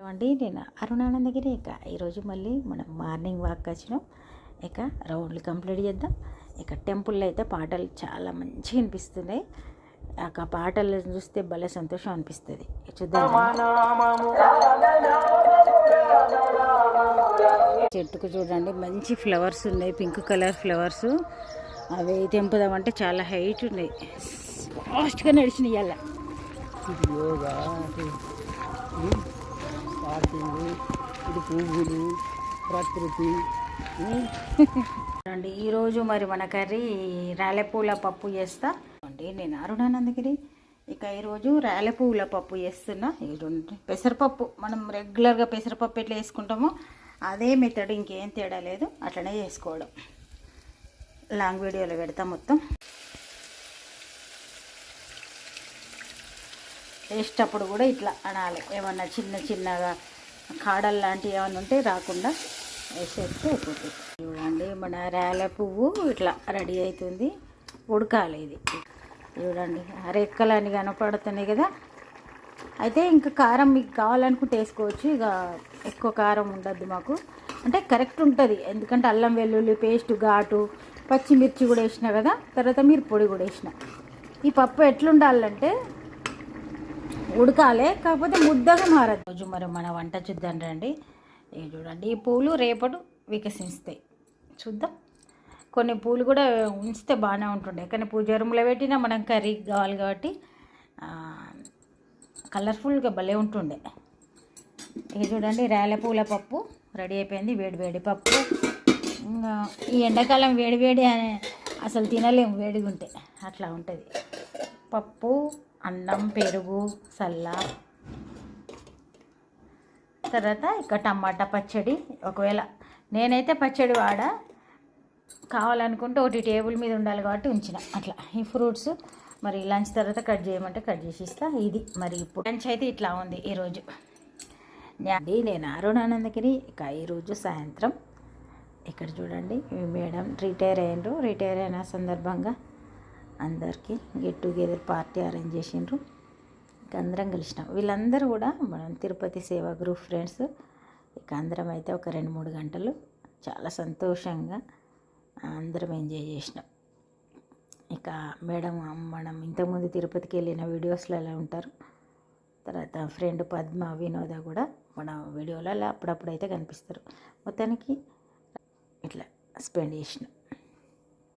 అండి నేను అరుణానందగిరి ఇక ఈరోజు మళ్ళీ మనం మార్నింగ్ వాక్ వచ్చినాం. ఇక రౌండ్లు కంప్లీట్ చేద్దాం. ఇక టెంపుల్లో అయితే పాటలు చాలా మంచిగా అనిపిస్తున్నాయి. ఆ పాటలు చూస్తే భలే సంతోషం అనిపిస్తుంది. చూద్దాం. చెట్టుకు చూడండి మంచి ఫ్లవర్స్ ఉన్నాయి, పింక్ కలర్ ఫ్లవర్స్. అవి తెంపుదామంటే చాలా హైట్ ఉన్నాయి. ఫాస్ట్గా నడిచినాయి అలా. ఇది యోగా, ఇది పువ్వులు, ప్రకృతి అండి. ఈరోజు మరి మన కర్రీ రాలెపూల పప్పు చేస్తా అండి. నేను అరుణానందగిరి. ఇక ఈరోజు రాలెపూల పప్పు చేస్తున్నా. పెసరపప్పు మనం రెగ్యులర్గా పెసరపప్పు ఎట్లా వేసుకుంటామో అదే మెథడ్, ఇంకేం తేడా లేదు, అట్లనే చేసుకోవడం. లాంగ్ వీడియోలో పెడతా మొత్తం. వేసేటప్పుడు కూడా ఇట్లా అనాలి, ఏమన్నా చిన్న చిన్నగా కాడలు లాంటివి ఏమైనా ఉంటే రాకుండా వేసేస్తే అయిపోతుంది. చూడండి మన రేల పువ్వు ఇట్లా రెడీ అవుతుంది. ఉడకాలి ఇది. చూడండి రెక్కలని కనపడుతున్నాయి కదా. అయితే ఇంకా కారం మీకు కావాలనుకుంటే వేసుకోవచ్చు. ఇక ఎక్కువ కారం ఉండద్దు మాకు, అంటే కరెక్ట్ ఉంటుంది. ఎందుకంటే అల్లం వెల్లుల్లి పేస్ట్, ఘాటు, పచ్చిమిర్చి కూడా వేసిన కదా, తర్వాత మిరప్పొడి కూడా వేసిన. ఈ పప్పు ఎట్లుండాలంటే ఉడకాలే, కాకపోతే ముద్దగా మారదు. రోజు మరి మన వంట చూద్దాం రండి. ఇవి చూడండి, ఈ పూలు రేపటి వికసిస్తాయి. చూద్దాం. కొన్ని పూలు కూడా ఉంచితే బాగానే ఉంటుండే, కానీ పూజ రూమ్లో పెట్టినా మనం కర్రీకి కావాలి కాబట్టి కలర్ఫుల్గా భలే ఉంటుండే. ఇక చూడండి రేల పూల పప్పు రెడీ అయిపోయింది. వేడి వేడి పప్పు. ఈ ఎండాకాలం వేడి వేడి అసలు తినలేము, వేడిగా ఉంటే అట్లా ఉంటుంది. పప్పు, అన్నం, పెరుగు, సల్ల, తర్వాత ఇక టమాటా పచ్చడి. ఒకవేళ నేనైతే పచ్చడి వాడా, కావాలనుకుంటే ఒకటి టేబుల్ మీద ఉండాలి కాబట్టి ఉంచిన అట్లా. ఈ ఫ్రూట్స్ మరి లంచ్ తర్వాత కట్ చేయమంటే కట్ చేసి ఇస్తా. ఇది మరి ఇప్పుడు లంచ్ అయితే ఇట్లా ఉంది ఈరోజు. నేను అరుణానందగిరి. ఇక ఈరోజు సాయంత్రం ఇక్కడ చూడండి మేడం రిటైర్ అయ్యారు. రిటైర్ అయిన సందర్భంగా అందరికీ గెట్ టుగెదర్ పార్టీ అరేంజ్ చేసిండ్రు. ఇక అందరం కలిసినాం. వీళ్ళందరూ కూడా మనం తిరుపతి సేవా గ్రూప్ ఫ్రెండ్స్. ఇక అందరం అయితే ఒక 2-3 గంటలు చాలా సంతోషంగా అందరం ఎంజాయ్ చేసినాం. ఇక మేడం మనం ఇంతకుముందు తిరుపతికి వెళ్ళిన వీడియోస్లో ఎలా ఉంటారు. తర్వాత ఫ్రెండ్ పద్మ, వినోద కూడా మన వీడియోలలో అప్పుడప్పుడు అయితే కనిపిస్తారు. మొత్తానికి ఇట్లా స్పెండ్ చేసినాం.